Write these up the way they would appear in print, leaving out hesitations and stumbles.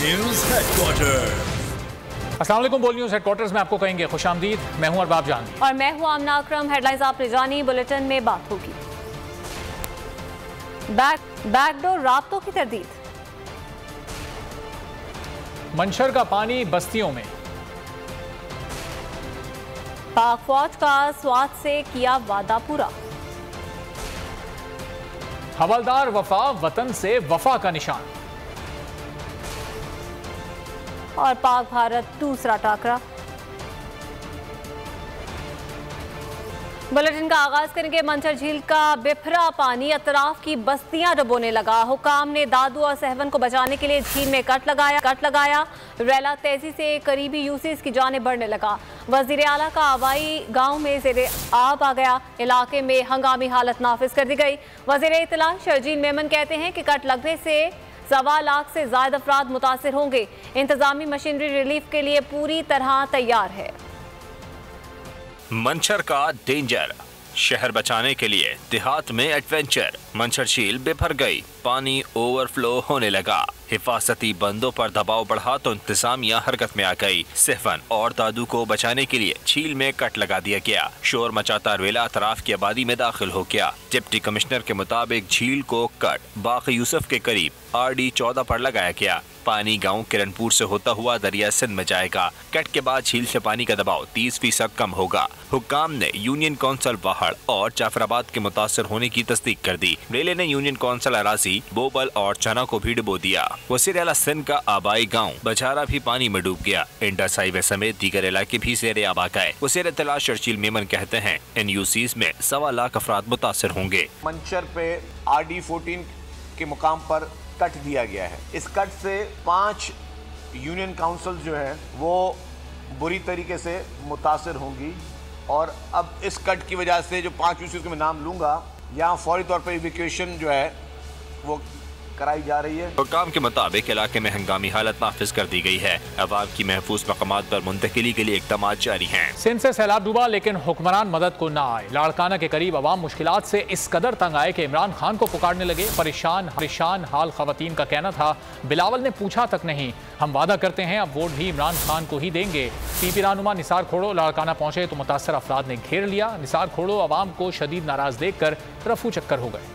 News headquarter. अस्सलाम वालेकुम। बोल न्यूज हेडक्वार्टर्स में आपको कहेंगे खुशामदीद। मैं हूं अरबाब जान और मैं हूं आमना अकरम। हेडलाइंस आपने जानी, बुलेटिन में बात होगी। बैकडोर राब्तों की तरदीद, मंशर का पानी बस्तियों में, पाक फौज का स्वात से किया वादा पूरा, हवलदार वफा वतन से वफा का निशान, और पाक भारत दूसरा टाकरा। बुलेटिन का आगाज करेंगे। मंचर झील का बिफरा पानी अतराफ की बस्तियां डुबोने लगा। हुकाम ने दादू और सहवन को बचाने के लिए झील में कट लगाया। रैला तेजी से करीबी यूसीस की जाने बढ़ने लगा। वजीर आला का आबाई गांव में ज़ेरे आब आ गया। इलाके में हंगामी हालत नाफिज कर दी गई। वजीर इत्तला शर्जील मेमन कहते हैं कि कट लगने से 1.25 लाख से ज्यादा अफराद मुतासिर होंगे। इंतजामी मशीनरी रिलीफ के लिए पूरी तरह तैयार है। मंचर का डेंजर, शहर बचाने के लिए देहात में एडवेंचर। मंचर झील बिफर गई, पानी ओवरफ्लो होने लगा। हिफाजती बंदों पर दबाव बढ़ा तो इंतजामिया हरकत में आ गई। सहवन और दादू को बचाने के लिए झील में कट लगा दिया गया। शोर मचाता रेला अतराफ की आबादी में दाखिल हो गया। डिप्टी कमिश्नर के मुताबिक झील को कट बाग यूसुफ के करीब RD 14 पर लगाया गया। पानी गांव किरणपुर से होता हुआ दरिया सिंध में जाएगा। कट के बाद झील से पानी का दबाव 30% कम होगा। हुक्काम ने यूनियन कौंसिल वाहड़ और जाफराबाद के मुतासर होने की तस्दीक कर दी। रेले ने यूनियन कौंसिल अराजी, बोबल और चना को भी डुबो दिया। वसीर आला सिंध का आबाई गांव बजारा भी पानी में डूब गया। इंडस हाईवे समेत दीगर इलाके भी ज़ेरे आब आ गए। वसीर इत्तला शर्जील मेमन कहते हैं इन यूसीस में 1.25 लाख अफराद मुतासर होंगे। मंचर पे RD 14 के मुकाम पर कट दिया गया है। इस कट से 5 यूनियन काउंसिल जो है वो बुरी तरीके से मुतासर होंगी। और अब इस कट की वजह से जो 5 यूसीस के मैं नाम लूँगा, यहाँ फौरी तौर पर इवैक्यूएशन जो है वो कराई जा रही है। हुक्काम के मुताबिक इलाके में हंगामी हालत नाफिज कर दी गई है। अवाम की महफूज मकामात पर मुंतकिली के लिए इक़दाम जारी हैं। सिंध से सैलाब डूबा लेकिन हुक्मरान मदद को ना आए। लाड़काना के करीब अवाम मुश्किलात से इस कदर तंग आए कि इमरान खान को पुकारने लगे। परेशान हाल खवातीन का कहना था, बिलावल ने पूछा तक नहीं, हम वादा करते हैं अब वोट भी इमरान खान को ही देंगे। PP रहनुमा निसार खोड़ो लाड़काना पहुंचे तो मुतासर अफराद ने घेर लिया। निसार खोड़ो अवाम को शदीद नाराज देख कर रफू चक्कर हो गए।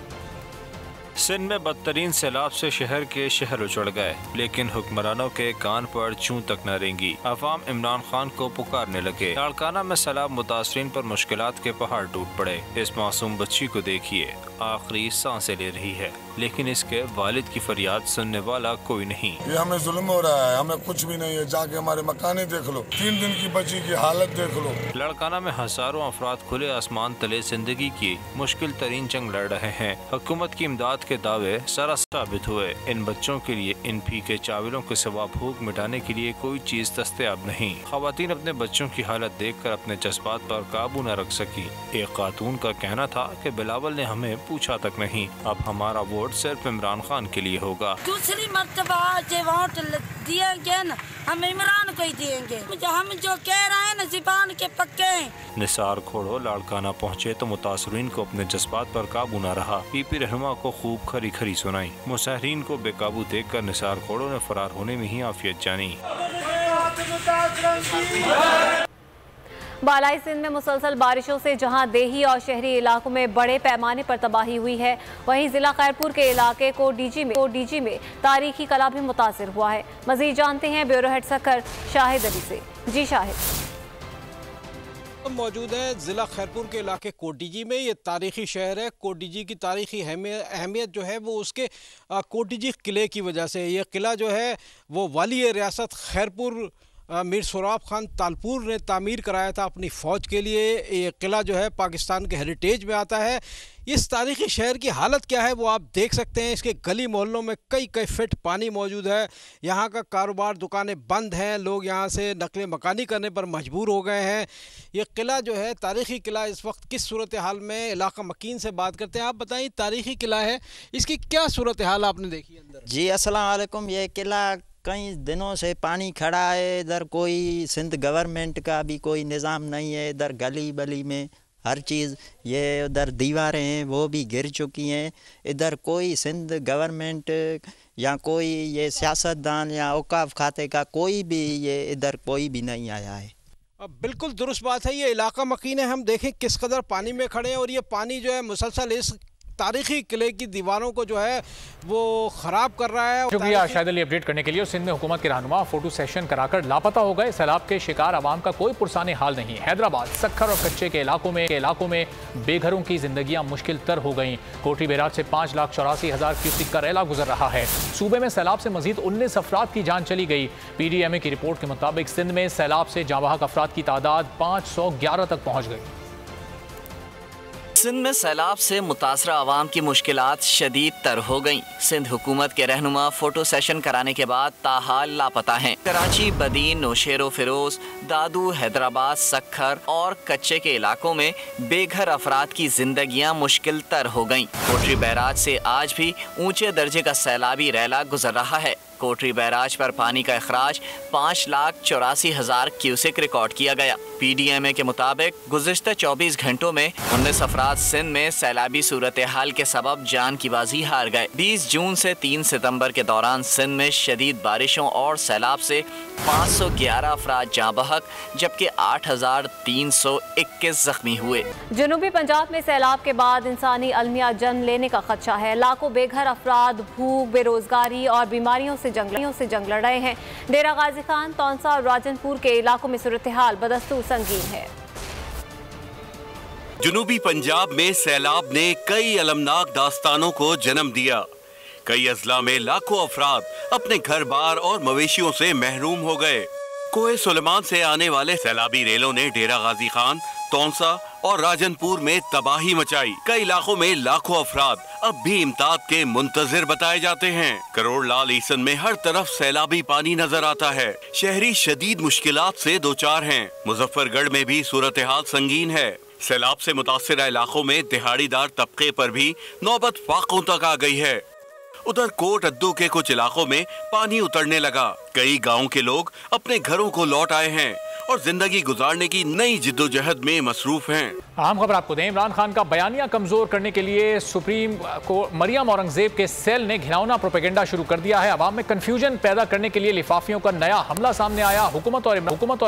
सिंध में बदतरीन सैलाब से शहर के शहर उजड़ गए, लेकिन हुक्मरानों के कान पर चूं तक न रेंगी। अवाम इमरान खान को पुकारने लगे। लाड़काना में सैलाब मुतासरीन पर मुश्किलात के पहाड़ टूट पड़े। इस मासूम बच्ची को देखिए, आखिरी सांसें ले रही है, लेकिन इसके वालिद की फरियाद सुनने वाला कोई नहीं। ये हमें जुल्म हो रहा है, हमें कुछ भी नहीं है। जाके हमारे मकाने देख लो, 3 दिन की बच्ची की हालत देख लो। लाड़काना में हजारों अफराद खुले आसमान तले जिंदगी की मुश्किल तरीन जंग लड़ रहे हैं। हुकूमत की इमदाद के दावे सरा साबित हुए। इन बच्चों के लिए इन फीके चावलों के सिवा भूख मिटाने के लिए कोई चीज दस्तयाब नहीं। खवातीन अपने बच्चों की हालत देखकर अपने जज्बात पर काबू न रख सकी। एक खातून का कहना था कि बिलावल ने हमें पूछा तक नहीं, अब हमारा वोट सिर्फ इमरान खान के लिए होगा। दूसरी मर्तबा वोट दिया गया न, हम इमरान को ही देंगे। हम जो कह रहे हैं न, ज़ुबान के पक्के हैं। निसार खोड़ो लाड़काना पहुँचे तो मुतासरीन को अपने जज्बात पर काबू न रहा। PP रहनुमा को खूब खरी खरी सुनाई। मुसाहिरीन को बेकाबू देखकर निसार खोड़ो ने फरार होने में ही आफियत जानी। बालाई सिंध में मुसलसल बारिशों से जहां देही और शहरी इलाकों में बड़े पैमाने पर तबाही हुई है, वहीं जिला खैरपुर के इलाके को डीजी में तारीखी कला भी मुतासिर हुआ है। मजीद जानते हैं bureau head sucker Shahid Ali से। जी शाहिद। मौजूद है जिला खैरपुर के इलाके कोटीजी में। ये तारीखी शहर है। कोटीजी की तारीखी अहमियत जो है वो उसके कोटीजी किले की वजह से। ये किला जो है वो वाली रियासत खैरपुर मीर सोराब खान तालपुर ने तामीर कराया था अपनी फ़ौज के लिए। ये किला जो है पाकिस्तान के हेरिटेज में आता है। इस तारीखी शहर की हालत क्या है वो आप देख सकते हैं। इसके गली मोहल्लों में कई फीट पानी मौजूद है। यहाँ का कारोबार, दुकानें बंद हैं। लोग यहाँ से नकल मकानी करने पर मजबूर हो गए हैं। ये किला जो है तारीखी किला इस वक्त किस सूरत हाल में, इलाका मकीन से बात करते हैं। आप बताइए, तारीखी किला है, इसकी क्या सूरत हाल आपने देखी अंदर? जी अस्सलाम वालेकुम। ये किला कई दिनों से पानी खड़ा है। इधर कोई सिंध गवर्नमेंट का भी कोई निज़ाम नहीं है। इधर गली बली में हर चीज़, ये उधर दीवारें हैं वो भी गिर चुकी हैं। इधर कोई सिंध गवर्नमेंट या कोई ये सियासतदान या औकाफ खाते का कोई भी ये इधर कोई भी नहीं आया है। बिल्कुल दुरुस्त बात है, ये इलाका मकीन है। हम देखें किस कदर पानी में खड़े हैं और ये पानी जो है मुसलसल इस तारीखी किले की दीवारों को जो है वो ख़राब कर रहा है। शुक्रिया शाहिद अली अपडेट करने के लिए। सिंध में हुकूमत के रहनुमा फोटो सेशन कराकर लापता हो गए। सैलाब के शिकार आवाम का कोई पुरसाने हाल नहीं। हैदराबाद, सक्खर और कच्चे के इलाकों में बेघरों की जिंदगियां मुश्किल तर हो गई। कोटरी बैराज से 5,84,000 क्यूसिक का रैला गुजर रहा है। सूबे में सैलाब से मजीद 19 अफराद की जान चली गई। PDMA की रिपोर्ट के मुताबिक सिंध में सैलाब से जाँ बहक अफराद की तादाद 511 तक पहुँच गई। सिंध में सैलाब से मुतासरा आवाम की मुश्किलात शदीद तर हो गईं। सिंध हुकूमत के रहनुमा फोटो सेशन कराने के बाद ताहाल लापता हैं। कराची, बदीन, नौशेरो फिरोज, दादू, हैदराबाद, सक्खर और कच्चे के इलाकों में बेघर अफराद की जिंदगियां मुश्किल तर हो गईं। कोटरी बैराज से आज भी ऊंचे दर्जे का सैलाबी रैला गुजर रहा है। कोटरी बैराज पर पानी का अखराज 5,84,000 क्यूसेक रिकॉर्ड किया गया। PDMA के मुताबिक गुज़िश्ता 24 घंटों में 19 अफराद सिंध में सैलाबी सूरत हाल के सबब जान की बाजी हार गए। 20 जून से 3 सितंबर के दौरान सिंध में शदीद बारिशों और सैलाब से 511 अफराद जाँ बहक जबकि 8,321 जख्मी हुए। जनूबी पंजाब में सैलाब के बाद इंसानी अलमिया जन्म लेने का खदशा है। लाखों बेघर अफराद भूख, बेरोजगारी और बीमारियों से जंग लड़ रहे हैं। डेरा गाजी खान, तौंसा और राजनपुर के इलाकों में सूरत हाल बदस्तूर संगीन है। जनूबी पंजाब में सैलाब ने कई अलमनाक दास्तानों को जन्म दिया। कई अजला में लाखों अफराद अपने घर बार और मवेशियों से महरूम हो गए। कोहे सुलेमान से आने वाले सैलाबी रेलों ने डेरा गाजी खान, तौंसा और राजनपुर में तबाही मचाई। कई इलाकों में लाखों अफराद अब भी इमदाद के मुंतजिर बताए जाते हैं। करोड़ लाल ईसन में हर तरफ सैलाबी पानी नजर आता है। शहरी शदीद मुश्किलात से दो चार हैं। मुजफ्फरगढ़ में भी सूरत हाल संगीन है। सैलाब से मुतासिर इलाकों में दिहाड़ीदार तबके पर भी नौबत फाकों तक आ गई है। उधर कोट अद्दू के कुछ इलाकों में पानी उतरने लगा। कई गांव के लोग अपने घरों को लौट आए हैं और जिंदगी गुजारने की नई जिद्दोजहद में मसरूफ हैं। अहम खबर आपको दें, इमरान खान का बयानिया कमजोर करने के लिए सुप्रीम कोर्ट मरियम औरंगजेब के सेल ने घिनौना प्रोपेगेंडा शुरू कर दिया है। अवाम में कंफ्यूजन पैदा करने के लिए लिफाफियों का नया हमला सामने आया। हुकूमत और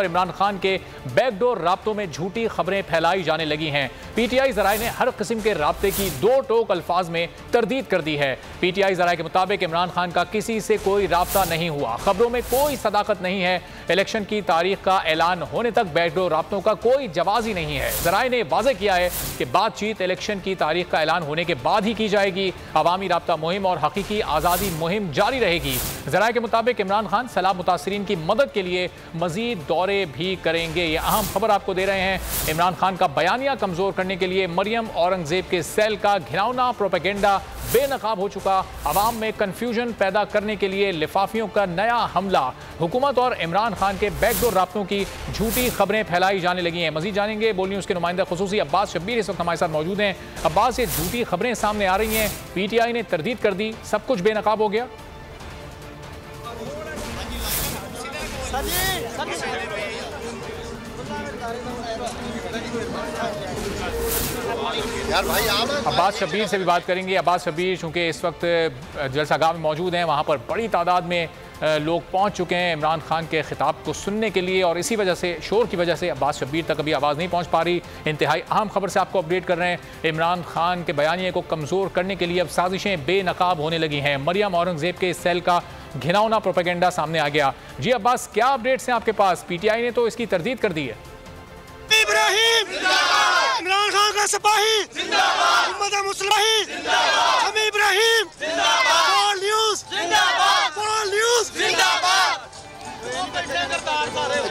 इमरान खान के बैकडोर राब्तों में झूठी खबरें फैलाई जाने लगी हैं। PTI जराए ने हर किस्म के राब्ते की दो टोक अल्फाज में तरदीद कर दी है। PTI जराए के मुताबिक इमरान खान का किसी से कोई राब्ता नहीं हुआ। खबरों में कोई सदाकत नहीं है। इलेक्शन की तारीख का ऐलान होने तक बैकडोर राब्तों का कोई जवाब ही नहीं है। जराए ने वाज़ेह किया है कि बातचीत इलेक्शन की तारीख का ऐलान होने के बाद ही की जाएगी। अवामी राब्ता मुहिम और हकीकी आज़ादी मुहिम जारी रहेगी। जराए के मुताबिक इमरान खान सैलाब मुतासरीन की मदद के लिए मजीद दौरे भी करेंगे। ये अहम खबर आपको दे रहे हैं। इमरान खान का बयानिया कमजोर करने के लिए मरियम औरंगजेब के सेल का घिनौना प्रोपेगेंडा बेनकाब हो चुका। अवाम में कंफ्यूजन पैदा करने के लिए लिफाफियों का नया हमला। हुकूमत और इमरान खान के बैकडोर राब्तों की झूठी खबरें फैलाई जाने लगी हैं। मजीद जानेंगे बोल न्यूज़ के नुमाइंदा खुसूसी अब्बास शब्बीर इस वक्त हमारे साथ मौजूद हैं। अब्बास, ये झूठी खबरें सामने आ रही हैं, PTI ने तरदीद कर दी, सब कुछ बेनकाब हो गया। अब्बास शब्बीर से भी बात करेंगे। अब्बास शब्बीर चूँकि इस वक्त जलसागाह में मौजूद हैं, वहाँ पर बड़ी तादाद में लोग पहुँच चुके हैं इमरान खान के खिताब को सुनने के लिए और इसी वजह से, शोर की वजह से अब्बास शब्बीर तक अभी आवाज़ नहीं पहुँच पा रही। इंतहाई अहम खबर से आपको अपडेट कर रहे हैं। इमरान खान के बयानिए को कमज़ोर करने के लिए अब साजिशें बेनकाब होने लगी हैं। मरियम औरंगजेब के इस सेल का घिनौना प्रोपेगेंडा सामने आ गया। जी अब्बास, क्या अपडेट्स हैं आपके पास? PTI ने तो इसकी तरदीद कर दी है। इब्राहिम इमरान खान का सिपाही जिंदाबाद, उम्मत मुस्लिम जिंदाबाद, हम इब्राहिम जिंदाबाद, बोल न्यूज़ जिंदाबाद, बोल न्यूज़ जिंदाबाद।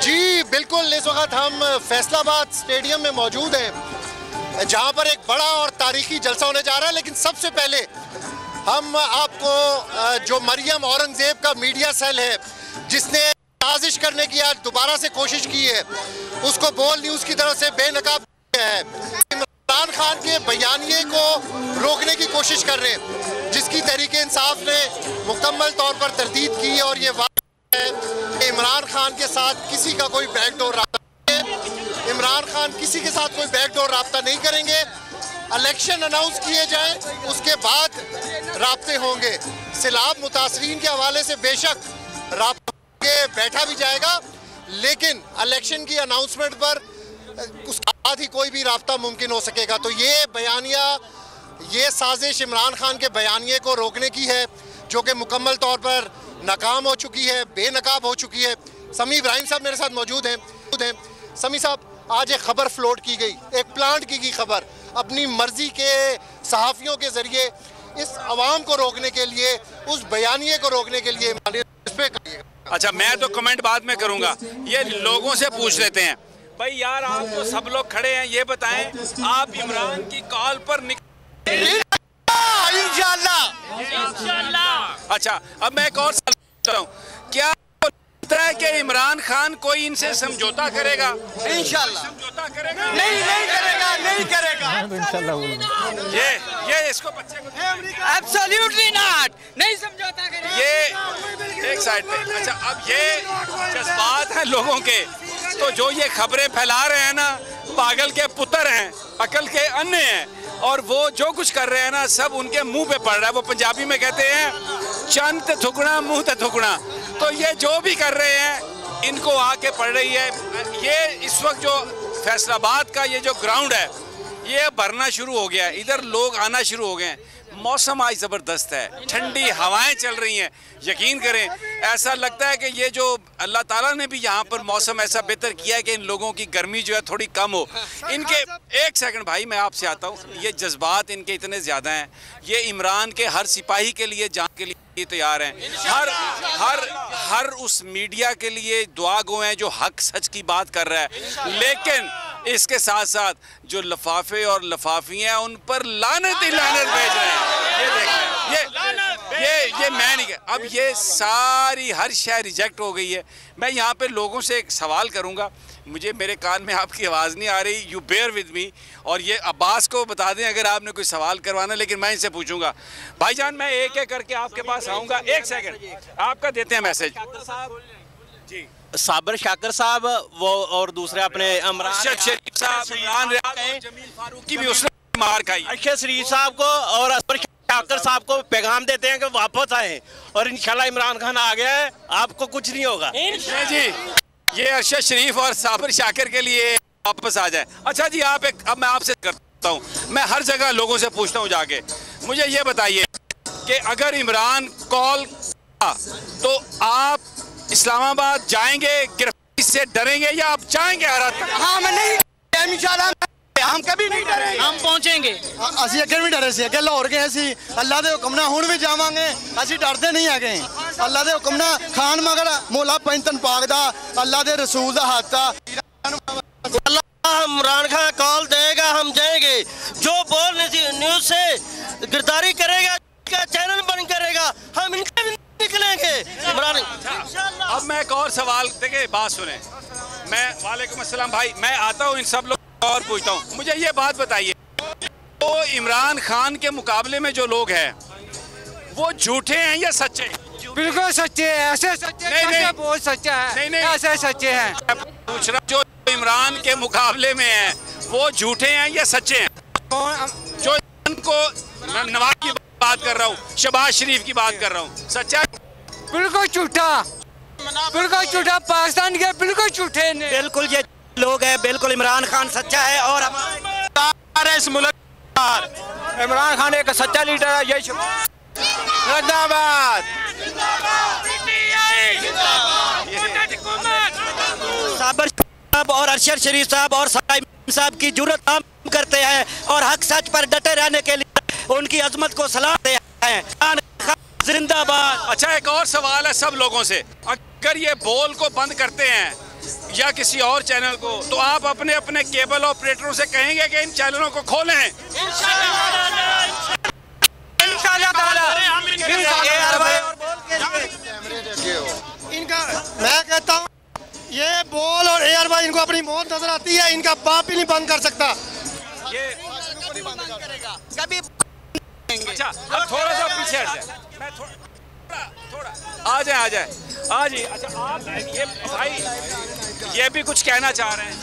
जी बिल्कुल, इस वक्त हम फैसलाबाद स्टेडियम में मौजूद हैं जहां पर एक बड़ा और तारीखी जलसा होने जा रहा है। लेकिन सबसे पहले हम आपको जो मरियम औरंगजेब का मीडिया सेल है जिसने साजिश करने की आज दोबारा से कोशिश की है, उसको बोल न्यूज़ की तरफ से बेनकाब है। इमरान खान के बयानिए को रोकने की कोशिश कर रहे हैं, जिसकी तहरीक इंसाफ ने मुकम्मल तौर पर तरदीद की और ये वाक़ है कि इमरान खान के साथ किसी का कोई बैकडोर रहा है। इमरान खान किसी के साथ कोई बैकडोर राब्ता नहीं करेंगे। इलेक्शन अनाउंस किए जाएं, उसके बाद राब्ते होंगे। सैलाब मुतासरीन के हवाले से बेशक राब्ते बैठा भी जाएगा, लेकिन इलेक्शन की अनाउंसमेंट पर उसके बाद ही कोई भी राब्ता मुमकिन हो सकेगा। तो ये बयानिया, ये साजिश इमरान खान के बयानिए को रोकने की है, जो कि मुकम्मल तौर पर नाकाम हो चुकी है, बेनकाब हो चुकी है। समी इब्राहिम साहब मेरे साथ मौजूद हैं। समी साहब, आज एक खबर फ्लोट की गई, एक प्लांट की गई खबर, अपनी मर्जी के सहाफ़ियों के ज़रिए इस आवाम को रोकने के लिए, उस बयानिए को रोकने के लिए। अच्छा, मैं तो कमेंट बाद में करूँगा, ये लोगों से पूछ लेते हैं। भाई यार, आप तो सब लोग खड़े हैं, ये बताएं आप इमरान की कॉल पर इंशाल्लाह। अच्छा, अब मैं एक और सवाल पूछता हूं, क्या लगता है कि इमरान खान कोई इनसे समझौता करेगा? इंशाल्लाह समझौता करेगा? नहीं करेगा। ये इसको बच्चे को एब्सोल्युटली नॉट, नहीं समझौता करेगा। ये एक साइड पे। अच्छा, अब ये जज्बात हैं लोगों के, तो जो ये खबरें फैला रहे हैं ना, पागल के पुत्र हैं, अकल के अन्य हैं, और वो जो कुछ कर रहे हैं ना, सब उनके मुंह पे पड़ रहा है। वो पंजाबी में कहते हैं चंद ते थुकना मुंह ते थुकना। तो ये जो भी कर रहे हैं, इनको आके पड़ रही है। ये इस वक्त जो फैसलाबाद का ये जो ग्राउंड है, ये भरना शुरू हो गया है, इधर लोग आना शुरू हो गए हैं। मौसम आज ज़बरदस्त है, ठंडी हवाएं चल रही हैं। यकीन करें, ऐसा लगता है कि ये जो अल्लाह ताला ने भी यहाँ पर मौसम ऐसा बेहतर किया है कि इन लोगों की गर्मी जो है थोड़ी कम हो। इनके एक सेकंड भाई, मैं आपसे आता हूँ, ये जज्बात इनके इतने ज़्यादा हैं। ये इमरान के हर सिपाही के लिए जान के लिए तैयार हैं, हर उस मीडिया के लिए दुआ गो हैं जो हक सच की बात कर रहा है। लेकिन इसके साथ साथ जो लफाफे और लफाफियाँ उन पर लानत ही लानत भेज रहे हैं। ये देख, ये मैं नहीं, अब ये सारी हर शय रिजेक्ट हो गई है। मैं यहाँ पे लोगों से एक सवाल करूँगा, मुझे मेरे कान में आपकी आवाज़ नहीं आ रही, यू बेयर विद मी। और ये अब्बास को बता दें अगर आपने कोई सवाल करवाना, लेकिन मैं इनसे पूछूंगा। भाईजान, मैं एक एक करके आपके पास आऊँगा। एक सेकंड आपका देते हैं मैसेज जी। साबिर शाकर साहब वो और दूसरे अपने इमरान शरीफ साहब, इमरान जमील फारूकी भी उसने मार खाई। अरशद शरीफ साहब को और साबिर शाकर साहब को पैगाम देते हैं कि वापस आए, और इंशाल्लाह इमरान खान आ गया है, आपको कुछ नहीं होगा जी। ये अरशद शरीफ और साबिर शाकर के लिए वापस आ जाए। अच्छा जी, अब मैं आपसे करता हूँ, मैं हर जगह लोगों से पूछता हूँ जाके, मुझे ये बताइए कि अगर इमरान कॉल तो आप इस्लामाबाद जाएंगे, गिरफ्तारी से डरेंगे या आप जाएंगे? हाँ, मैं नहीं, इंशाल्लाह हम कभी नहीं डरेंगे, हम पहुंचेंगे। असि अगे भी डरे सी, अगे लाहौर गए सी, अल्लाह दे हुक्म नाल हुण भी जावांगे, असि डरदे नहीं हैगे। अल्लाह दे हुक्म नाल खान मगर मौला पंजतन पाक दा, अल्लाह दे रसूल दा हाथ दा। अल्लाह इमरान खान कॉल देगा, हम जाएंगे। जो बोल न्यूज से गिरफ्तारी करेगा, चैनल बंद करेगा, हम इनके भी निकलेंगे इमरान। अब मैं एक और सवाल, देखिए बात सुने, मैं वालेकुम अस्सलाम भाई, मैं आता हूँ इन सब लोग और पूछता हूँ, मुझे ये बात बताइए, तो इमरान खान के मुकाबले में जो लोग हैं वो झूठे हैं या सच्चे? बिल्कुल सच्चे हैं, ऐसे सच्चे नहीं, बहुत सच्चा है, नहीं ऐसे सच्चे हैं। पूछ रहा, जो इमरान के मुकाबले में है वो झूठे हैं या सच्चे हैं? जो इनको नवाज की बात कर रहा हूँ, शहबाज शरीफ की बात कर रहा हूँ, सच्चा? बिल्कुल झूठा, बिल्कुल झूठा, पाकिस्तान के बिल्कुल झूठे। बिल्कुल ये लोग हैं, बिल्कुल इमरान खान सच्चा है और हमारे इस मुल्क इमरान खान एक सच्चा लीडर है। यही जिंदाबाद। साबिर साहब और अरशद शरीफ साहब और साहब की जुर्रत हम करते हैं और हक सच पर डटे रहने के लिए उनकी अजमत को सलाम देते हैं। जिंदाबाद। अच्छा, एक और सवाल है सब लोगों से, अगर ये बोल को बंद करते हैं या किसी और चैनल को, तो आप अपने अपने केबल ऑपरेटरों से कहेंगे कि इन चैनलों को खोलें? इनका मैं कहता हूँ ये बोल और एयर भाई इनको अपनी मौत नजर आती है, इनका बाप ही नहीं बंद कर सकता। ये कभी अच्छा, अब थोड़ा सा पीछे हट जाए, मैं थोड़ा आ जाए आ जी। अच्छा, आप ये भाई ये भी कुछ कहना चाह रहे हैं?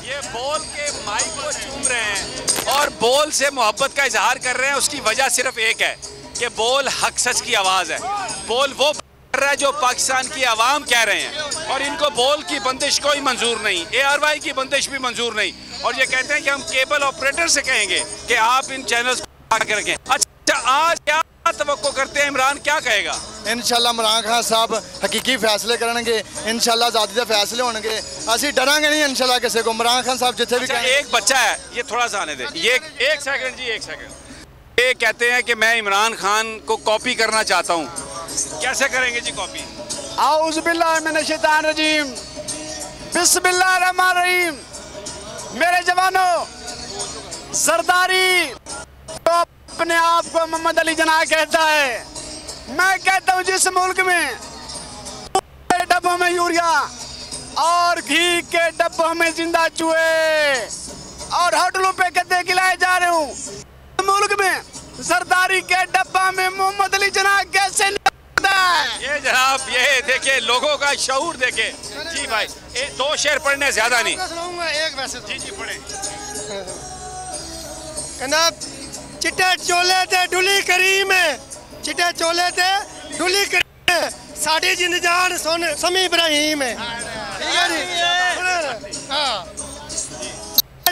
ये बोल के माइक को चूम रहे हैं और बोल से मोहब्बत का इजहार कर रहे हैं। उसकी वजह सिर्फ एक है कि बोल हक सच की आवाज़ है। बोल वो कर रहा है जो पाकिस्तान की आवाम कह रहे हैं और इनको बोल की बंदिश कोई मंजूर नहीं, ARY की बंदिश भी मंजूर नहीं। और ये कहते हैं कि हम केबल ऑपरेटर से कहेंगे कि आप इन चैनल्स को आगे रखें। अच्छा, आज क्या तवक्को करते हैं, इमरान क्या कहेगा? इंशाल्लाह इमरान खान साहब हकीकी फैसले करेंगे, इंशाल्लाह आज़ादी के फैसले होंगे, असी डरांगे नहीं इंशाल्लाह किसी को। इमरान खान साहब जिथे भी एक बच्चा है, ये थोड़ा सा आने दे, ये एक सेकंड जी, एक सेकंड। ये कहते हैं कि मैं इमरान खान को कॉपी करना चाहता हूँ, कैसे करेंगे जी कॉपी? आऊज़ बिल्लाहि मिनश शैतानिर रजीम, बिस्मिल्लाहिर रहमानिर रहीम। मेरे जवानों, सरदारी तो अपने आप को मोहम्मद अली जना कहता है, मैं कहता हूँ जिस मुल्क में डब्बों में यूरिया और घी के डब्बों में जिंदा चूहे और होटलों पे गद्दे खिलाए जा रहे हूँ, मुल्क में सरदारी के डब्बा में मोहम्मद अली जना कैसे निकलता है? ये जनाब, ये देखे लोगों का शऊर देखे जी भाई। 2 शेर पढ़ने ज्यादा नहीं, एक वैसे जी जी पढ़े। चिट्टे चोले ते डुली करीम, चिट्टे चोले ते डुली करीम, साड़ी जिंद जान सुन समी इब्राहिम है।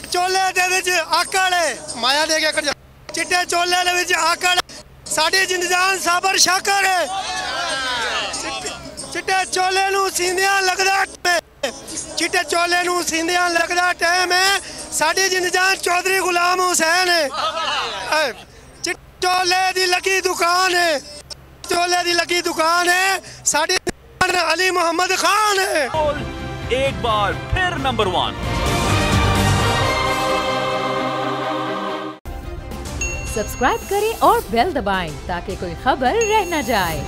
चोले दे विच आकड़ है, माया दे के कर। चिट्टे चोले दे विच आकड़, साड़ी जिंद जान साबर शाकर है। चिट्टे चोले नू सींदियां लगदा, चिट्टे चोले नू सींदियां लगदा टाइम है, साड़ी जिंद जान चौधरी गुलाम हुसैन है। चोले दी लगी दुकान है, चोले दी लगी दुकान है, साड़ी अली मोहम्मद खान है। एक बार फिर नंबर 1। सब्सक्राइब करें और बेल दबाएं ताकि कोई खबर रह न जाए।